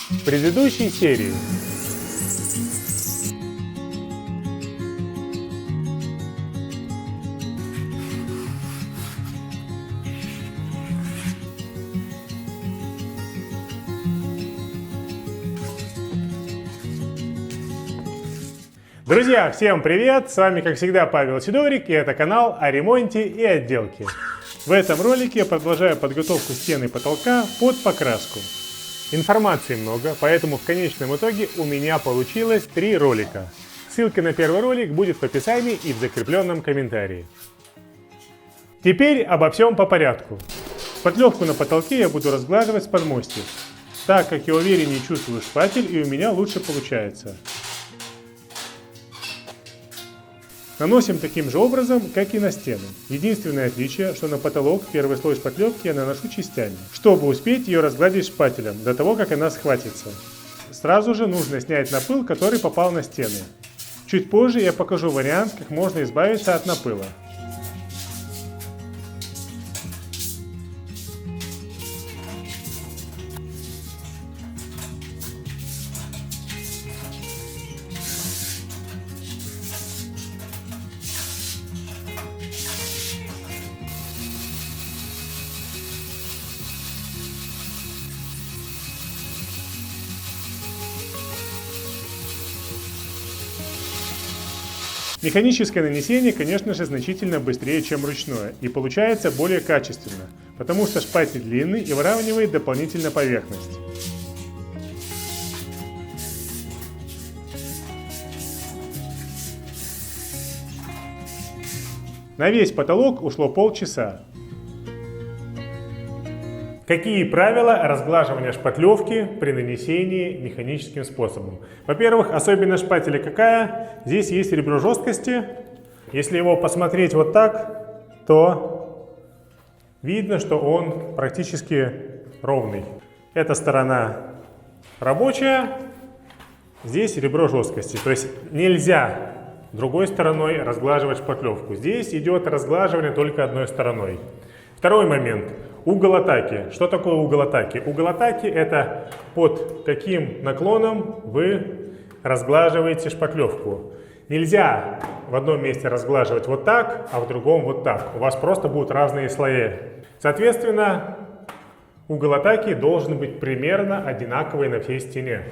В предыдущей серии Друзья, всем привет! С вами, как всегда, Павел Сидорик, и это канал о ремонте и отделке. В этом ролике я продолжаю подготовку стен и потолка под покраску. Информации много, поэтому в конечном итоге у меня получилось 3 ролика. Ссылка на первый ролик будет в описании и в закрепленном комментарии. Теперь обо всем по порядку. Шпатлевку на потолке я буду разглаживать с подмостьев, так как я увереннее чувствую шпатель и у меня лучше получается. Наносим таким же образом, как и на стену. Единственное отличие, что на потолок первый слой шпатлевки я наношу частями, чтобы успеть ее разгладить шпателем до того, как она схватится. Сразу же нужно снять напыл, который попал на стены. Чуть позже я покажу вариант, как можно избавиться от напыла. Механическое нанесение, конечно же, значительно быстрее, чем ручное, и получается более качественно, потому что шпатель длинный и выравнивает дополнительно поверхность. На весь потолок ушло полчаса. Какие правила разглаживания шпатлевки при нанесении механическим способом? Во-первых, особенность шпателя какая? Здесь есть ребро жесткости. Если его посмотреть вот так, то видно, что он практически ровный. Эта сторона рабочая, здесь ребро жесткости. То есть нельзя другой стороной разглаживать шпатлевку. Здесь идет разглаживание только одной стороной. Второй момент. Угол атаки. Что такое угол атаки? Угол атаки — это под каким наклоном вы разглаживаете шпатлевку. Нельзя в одном месте разглаживать вот так, а в другом вот так. У вас просто будут разные слои. Соответственно, угол атаки должен быть примерно одинаковый на всей стене,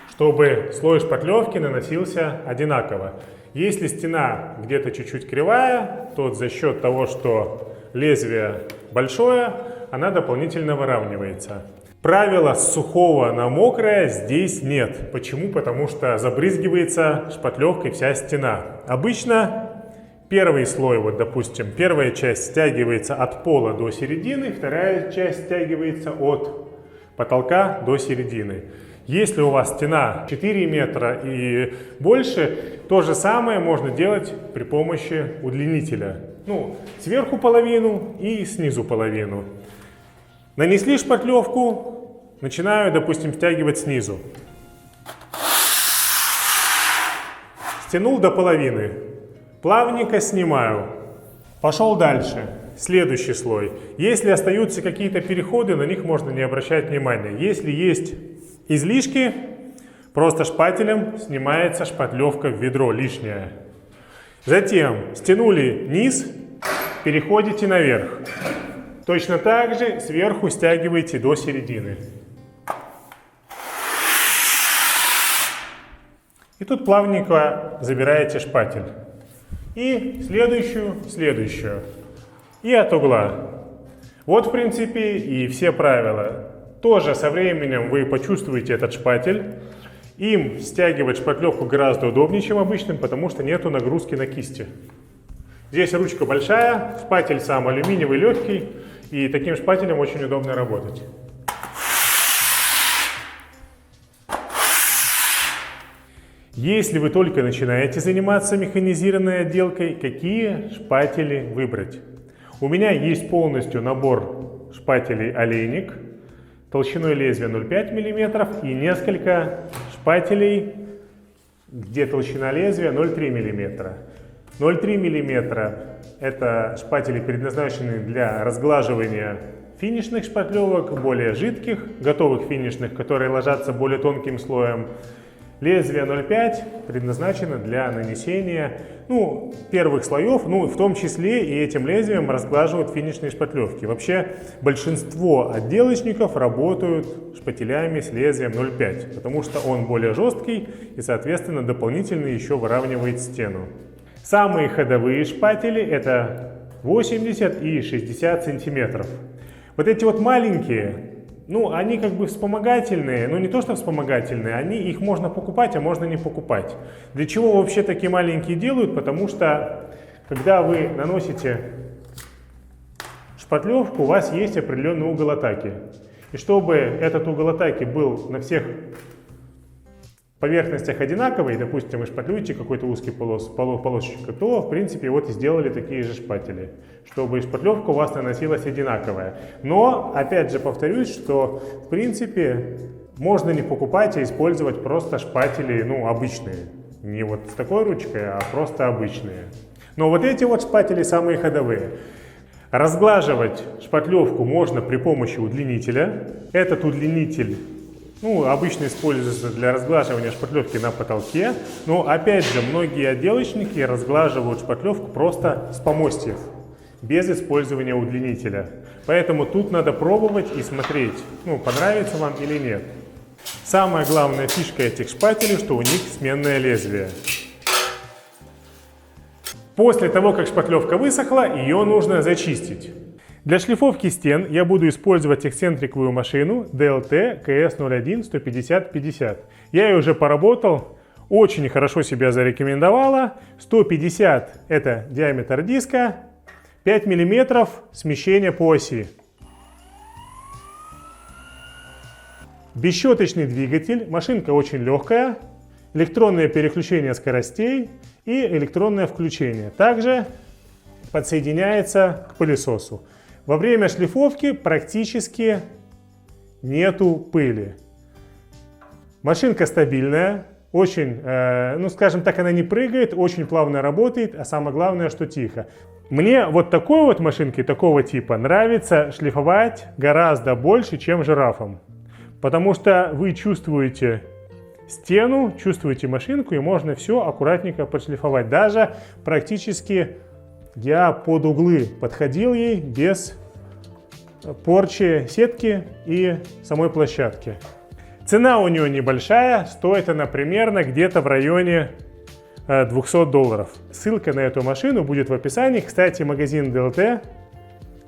чтобы слой шпатлевки наносился одинаково. Если стена где-то чуть-чуть кривая, то за счет того, что лезвие большое, она дополнительно выравнивается. Правила с сухого на мокрое здесь нет. Почему? Потому что забрызгивается шпатлевкой вся стена. Обычно первый слой, вот допустим, первая часть стягивается от пола до середины, вторая часть стягивается от потолка до середины. Если у вас стена 4 метра и больше, то же самое можно делать при помощи удлинителя. Сверху половину и снизу половину. Нанесли шпатлевку, начинаю, допустим, стягивать снизу. Стянул до половины. Плавненько снимаю. Пошел дальше. Следующий слой. Если остаются какие-то переходы, на них можно не обращать внимания. Если есть излишки, просто шпателем снимается шпатлевка в ведро лишняя. Затем стянули низ, переходите наверх. Точно так же сверху стягиваете до середины. И тут плавненько забираете шпатель. И следующую. И от угла. Вот, в принципе, и все правила. Тоже со временем вы почувствуете этот шпатель. Им стягивать шпатлевку гораздо удобнее, чем обычным, потому что нету нагрузки на кисти. Здесь ручка большая, шпатель сам алюминиевый, легкий, и таким шпателем очень удобно работать. Если вы только начинаете заниматься механизированной отделкой, какие шпатели выбрать? У меня есть полностью набор шпателей олейник, толщиной лезвия 0,5 мм и несколько шпателей, где толщина лезвия 0,3 мм. 0,3 мм это шпатели, предназначенные для разглаживания финишных шпатлевок, более жидких, готовых финишных, которые ложатся более тонким слоем. Лезвие 0,5 предназначено для нанесения первых слоев, в том числе и этим лезвием разглаживают финишные шпатлевки. Вообще большинство отделочников работают шпателями с лезвием 0,5, потому что он более жесткий и, соответственно, дополнительно еще выравнивает стену. Самые ходовые шпатели это 80 и 60 сантиметров. Вот эти вот маленькие, они как бы вспомогательные, но не то что вспомогательные, их можно покупать, а можно не покупать. Для чего вообще такие маленькие делают? Потому что, когда вы наносите шпатлевку, у вас есть определенный угол атаки. И чтобы этот угол атаки был на всех поверхностях одинаковый, допустим, вы шпатлюете какой-то узкий полосочек, то, в принципе, вот и сделали такие же шпатели, чтобы шпатлевка у вас наносилась одинаковая. Но, опять же, повторюсь, что, в принципе, можно не покупать, а использовать просто шпатели, обычные. Не вот с такой ручкой, а просто обычные. Но вот эти вот шпатели самые ходовые. Разглаживать шпатлевку можно при помощи удлинителя. Этот удлинитель обычно используется для разглаживания шпатлевки на потолке, но опять же многие отделочники разглаживают шпатлевку просто с помостьев, без использования удлинителя. Поэтому тут надо пробовать и смотреть, понравится вам или нет. Самая главная фишка этих шпателей, что у них сменное лезвие. После того, как шпатлевка высохла, ее нужно зачистить. Для шлифовки стен я буду использовать эксцентриковую машину DLT KS01 150-50. Я ее уже поработал, очень хорошо себя зарекомендовала. 150 это диаметр диска, 5 мм смещение по оси. Бесщеточный двигатель, машинка очень легкая, электронное переключение скоростей и электронное включение. Также подсоединяется к пылесосу. Во время шлифовки практически нету пыли. Машинка стабильная, очень, скажем так, она не прыгает, очень плавно работает, а самое главное, что тихо. Мне вот такой вот машинкой, такого типа, нравится шлифовать гораздо больше, чем жирафом. Потому что вы чувствуете стену, чувствуете машинку, и можно все аккуратненько подшлифовать. Даже практически я под углы подходил ей без порчи сетки и самой площадки. Цена у нее небольшая, стоит она примерно где-то в районе $200. Ссылка на эту машину будет в описании. Кстати, магазин DLT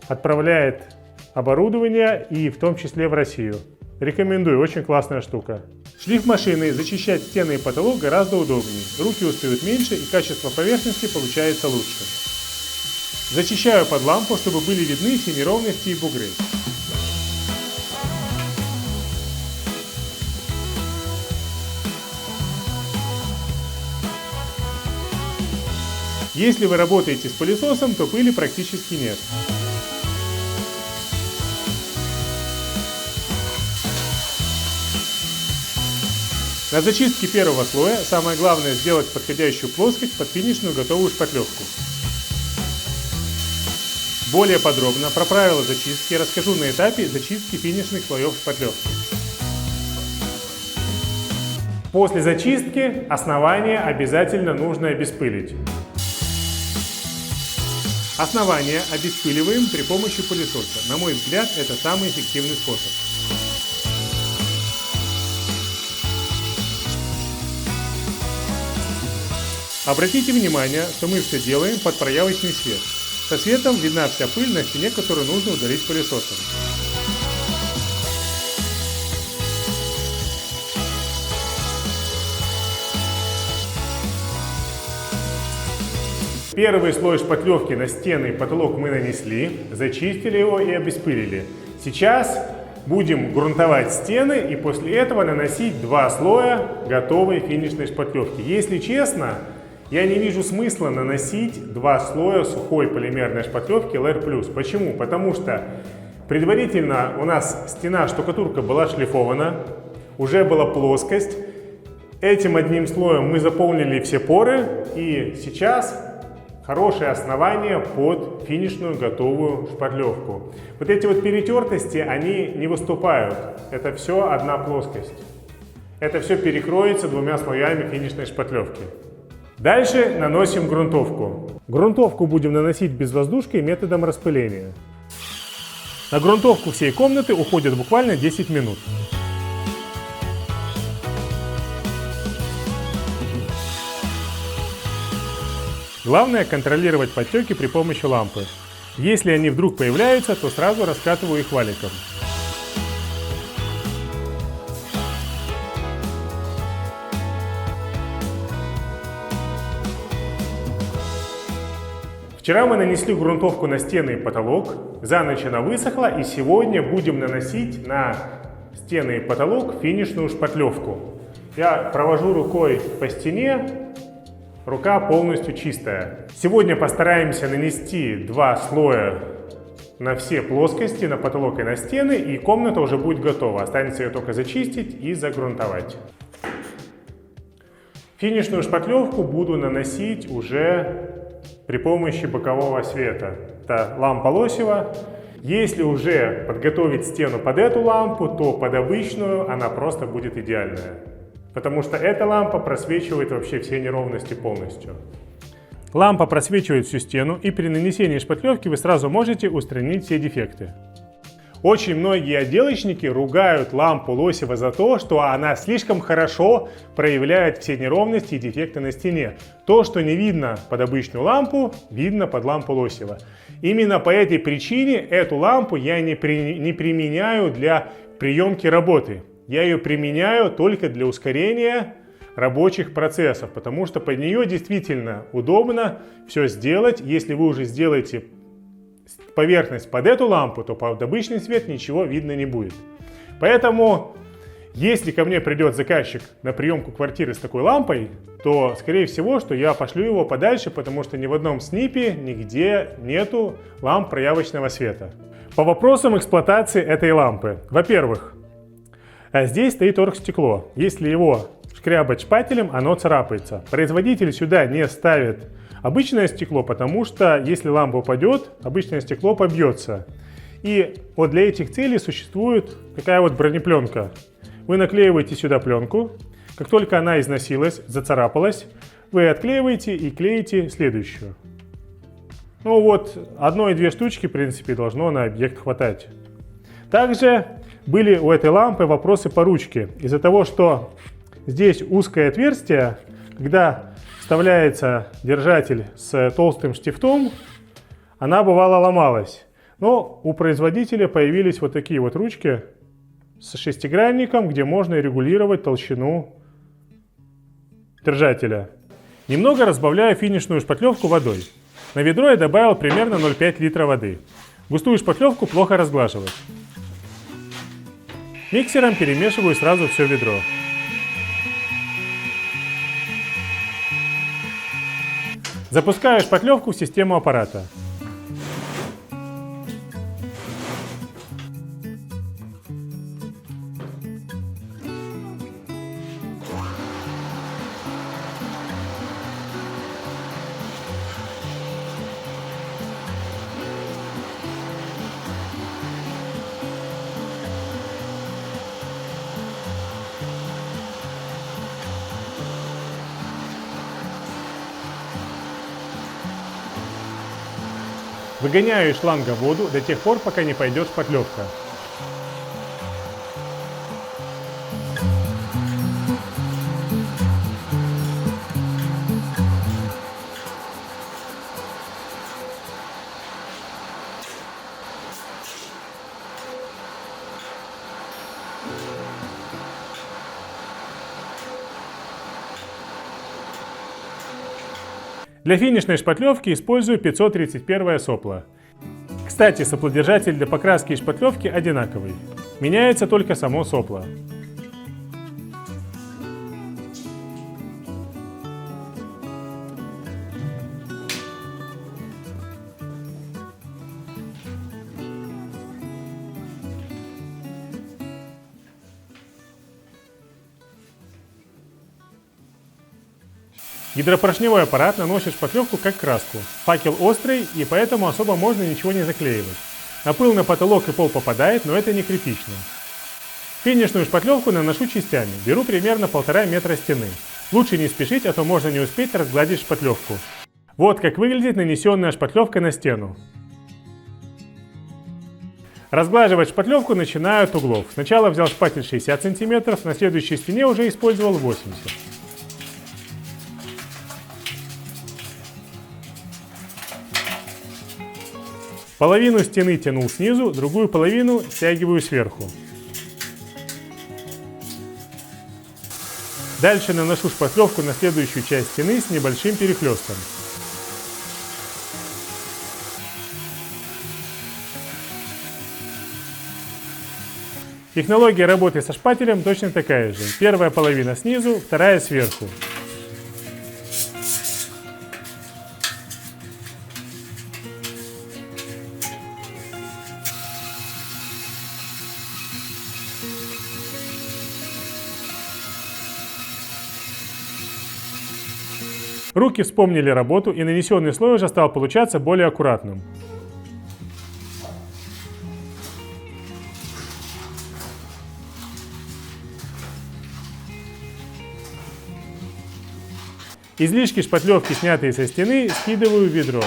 отправляет оборудование и в том числе в Россию. Рекомендую, очень классная штука. Шлиф машины зачищать стены и потолок гораздо удобнее. Руки устают меньше и качество поверхности получается лучше. Зачищаю под лампу, чтобы были видны все неровности и бугры. Если вы работаете с пылесосом, то пыли практически нет. На зачистке первого слоя самое главное сделать подходящую плоскость под финишную готовую шпатлевку. Более подробно про правила зачистки расскажу на этапе зачистки финишных слоев шпатлевки. После зачистки основание обязательно нужно обеспылить. Основание обеспыливаем при помощи пылесоса. На мой взгляд, это самый эффективный способ. Обратите внимание, что мы все делаем под проявочный свет. Со светом видна вся пыль на стене, которую нужно удалить пылесосом. Первый слой шпатлевки на стены и потолок мы нанесли, зачистили его и обеспылили. Сейчас будем грунтовать стены и после этого наносить 2 слоя готовой финишной шпатлевки. Если честно, я не вижу смысла наносить 2 слоя сухой полимерной шпатлевки LR+. Почему? Потому что предварительно у нас стена штукатурка была шлифована, уже была плоскость. Этим одним слоем мы заполнили все поры, и сейчас хорошее основание под финишную готовую шпатлевку. Вот эти вот перетертости, они не выступают. Это все одна плоскость. Это все перекроется двумя слоями финишной шпатлевки. Дальше наносим грунтовку. Грунтовку будем наносить безвоздушкой методом распыления. На грунтовку всей комнаты уходит буквально 10 минут. Главное контролировать подтеки при помощи лампы. Если они вдруг появляются, то сразу раскатываю их валиком. Вчера мы нанесли грунтовку на стены и потолок, за ночь она высохла, и сегодня будем наносить на стены и потолок финишную шпатлевку. Я провожу рукой по стене, рука полностью чистая. Сегодня постараемся нанести 2 слоя на все плоскости, на потолок и на стены, и комната уже будет готова. Останется ее только зачистить и загрунтовать. Финишную шпатлевку буду наносить уже при помощи бокового света. Это лампа Лосева. Если уже подготовить стену под эту лампу, то под обычную она просто будет идеальная. Потому что эта лампа просвечивает вообще все неровности полностью. Лампа просвечивает всю стену, и при нанесении шпатлевки вы сразу можете устранить все дефекты. Очень многие отделочники ругают лампу Лосева за то, что она слишком хорошо проявляет все неровности и дефекты на стене. То, что не видно под обычную лампу, видно под лампу Лосева. Именно по этой причине эту лампу я не применяю для приемки работы. Я ее применяю только для ускорения рабочих процессов, потому что под нее действительно удобно все сделать. Если вы уже сделаете поверхность под эту лампу, то под обычный свет ничего видно не будет. Поэтому, если ко мне придет заказчик на приемку квартиры с такой лампой, то, скорее всего, что я пошлю его подальше, потому что ни в одном снипе нигде нету ламп проявочного света. По вопросам эксплуатации этой лампы. Во-первых, здесь стоит оргстекло. Если его шкрябать шпателем, оно царапается. Производитель сюда не ставит обычное стекло, потому что если лампа упадет, обычное стекло побьется. И вот для этих целей существует такая вот бронепленка. Вы наклеиваете сюда пленку, как только она износилась, зацарапалась, вы отклеиваете и клеите следующую. Ну вот, 1-2 штучки, в принципе, должно на объект хватать. Также были у этой лампы вопросы по ручке. Из-за того, что здесь узкое отверстие, когда вставляется держатель с толстым штифтом, она бывало ломалась. Но у производителя появились вот такие вот ручки с шестигранником, где можно регулировать толщину держателя. Немного разбавляю финишную шпатлевку водой. На ведро я добавил примерно 0,5 литра воды. Густую шпатлевку плохо разглаживать. Миксером перемешиваю сразу все ведро. Запускаю шпатлевку в систему аппарата. Выгоняю из шланга воду до тех пор, пока не пойдет шпатлевка. Для финишной шпатлевки использую 531 сопло. Кстати, соплодержатель для покраски и шпатлевки одинаковый. Меняется только само сопло. Гидропоршневой аппарат наносит шпатлевку как краску. Факел острый, и поэтому особо можно ничего не заклеивать. На пыл на потолок и пол попадает, но это не критично. Финишную шпатлевку наношу частями. Беру примерно 1,5 метра стены. Лучше не спешить, а то можно не успеть разгладить шпатлевку. Вот как выглядит нанесенная шпатлевка на стену. Разглаживать шпатлевку начинаю от углов. Сначала взял шпатель 60 см, на следующей стене уже использовал 80 см. Половину стены тянул снизу, другую половину стягиваю сверху. Дальше наношу шпатлевку на следующую часть стены с небольшим перехлестом. Технология работы со шпателем точно такая же. Первая половина снизу, вторая сверху. Руки вспомнили работу, и нанесенный слой уже стал получаться более аккуратным. Излишки шпатлевки, снятые со стены, скидываю в ведро.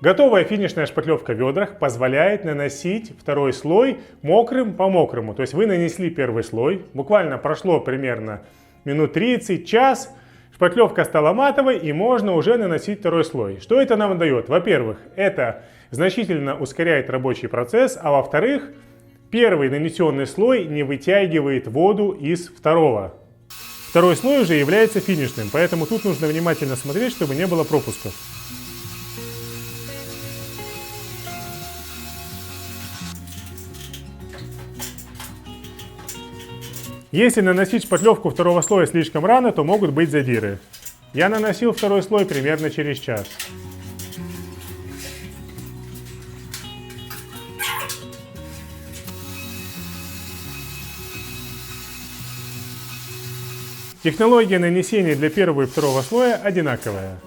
Готовая финишная шпатлевка в ведрах позволяет наносить второй слой мокрым по мокрому. То есть вы нанесли первый слой, буквально прошло примерно минут 30, час, шпатлевка стала матовой и можно уже наносить второй слой. Что это нам дает? Во-первых, это значительно ускоряет рабочий процесс, а во-вторых, первый нанесенный слой не вытягивает воду из второго. Второй слой уже является финишным, поэтому тут нужно внимательно смотреть, чтобы не было пропусков. Если наносить шпатлевку второго слоя слишком рано, то могут быть задиры. Я наносил второй слой примерно через час. Технология нанесения для первого и второго слоя одинаковая.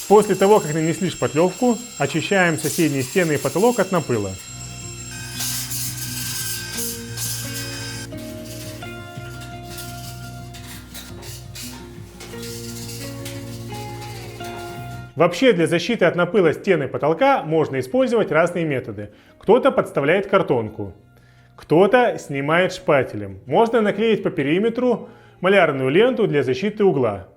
После того, как нанесли шпатлевку, очищаем соседние стены и потолок от напыла. Вообще для защиты от напыла стен и потолка можно использовать разные методы. Кто-то подставляет картонку, кто-то снимает шпателем. Можно наклеить по периметру малярную ленту для защиты угла.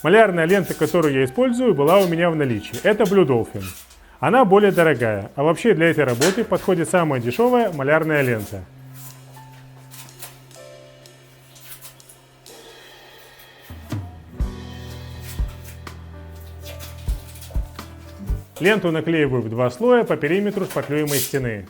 Малярная лента, которую я использую, была у меня в наличии. Это Blue Dolphin. Она более дорогая, а вообще для этой работы подходит самая дешевая малярная лента. Ленту наклеиваю в 2 слоя по периметру шпатлюемой стены.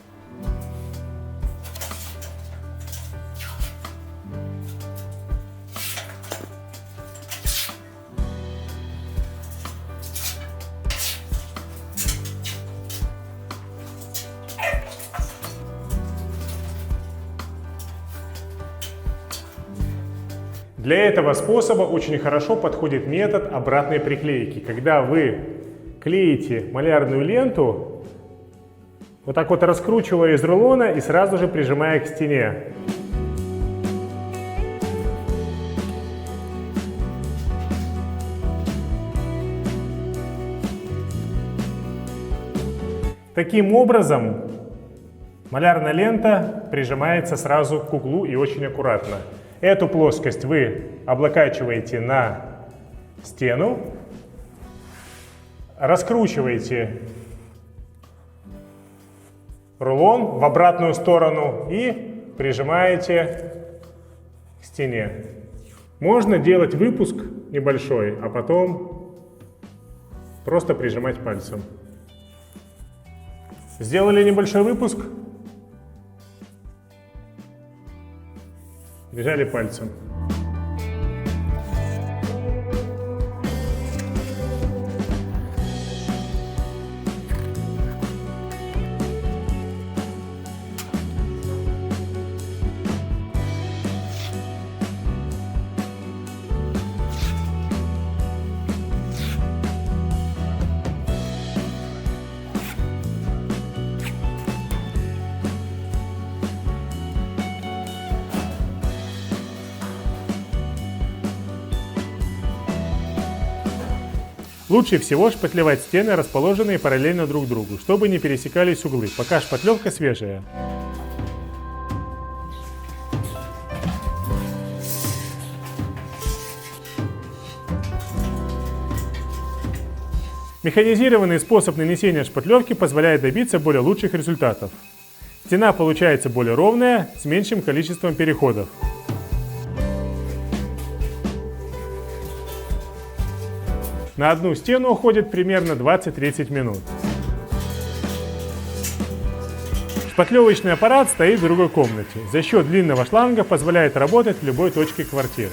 Для этого способа очень хорошо подходит метод обратной приклейки, когда вы клеите малярную ленту, вот так вот раскручивая из рулона и сразу же прижимая к стене. Таким образом, малярная лента прижимается сразу к углу и очень аккуратно. Эту плоскость вы облокачиваете на стену, раскручиваете рулон в обратную сторону и прижимаете к стене. Можно делать выпуск небольшой, а потом просто прижимать пальцем. Сделали небольшой выпуск, прижали пальцем. Лучше всего шпатлевать стены, расположенные параллельно друг другу, чтобы не пересекались углы, пока шпатлевка свежая. Механизированный способ нанесения шпатлевки позволяет добиться более лучших результатов. Стена получается более ровная, с меньшим количеством переходов. На одну стену уходит примерно 20-30 минут. Шпатлевочный аппарат стоит в другой комнате. За счет длинного шланга позволяет работать в любой точке квартиры.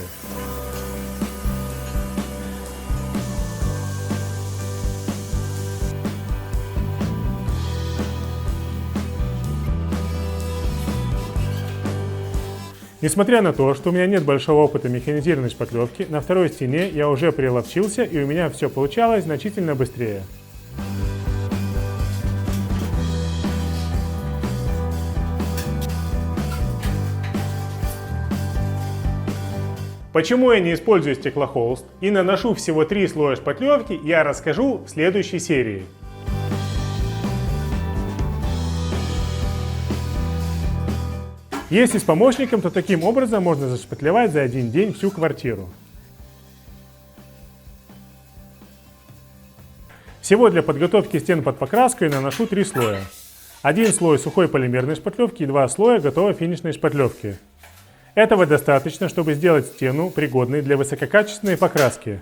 Несмотря на то, что у меня нет большого опыта механизированной шпатлевки, на второй стене я уже приловчился, и у меня все получалось значительно быстрее. Почему я не использую стеклохолст и наношу всего 3 слоя шпатлевки, я расскажу в следующей серии. Если с помощником, то таким образом можно зашпатлевать за один день всю квартиру. Всего для подготовки стен под покраску я наношу 3 слоя. 1 слой сухой полимерной шпатлевки и 2 слоя готовой финишной шпатлевки. Этого достаточно, чтобы сделать стену пригодной для высококачественной покраски.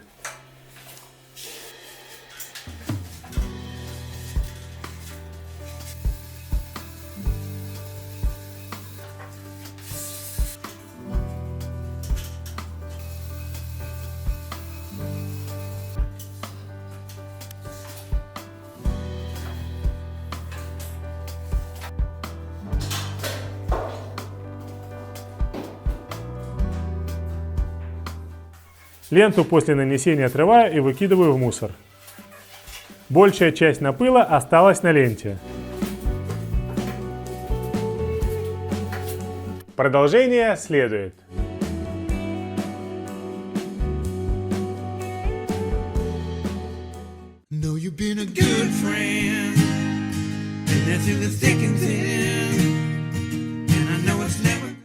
Ленту после нанесения отрываю и выкидываю в мусор. Большая часть напыла осталась на ленте. Продолжение следует. Know you've been a good friend, and that's in the thick and thin.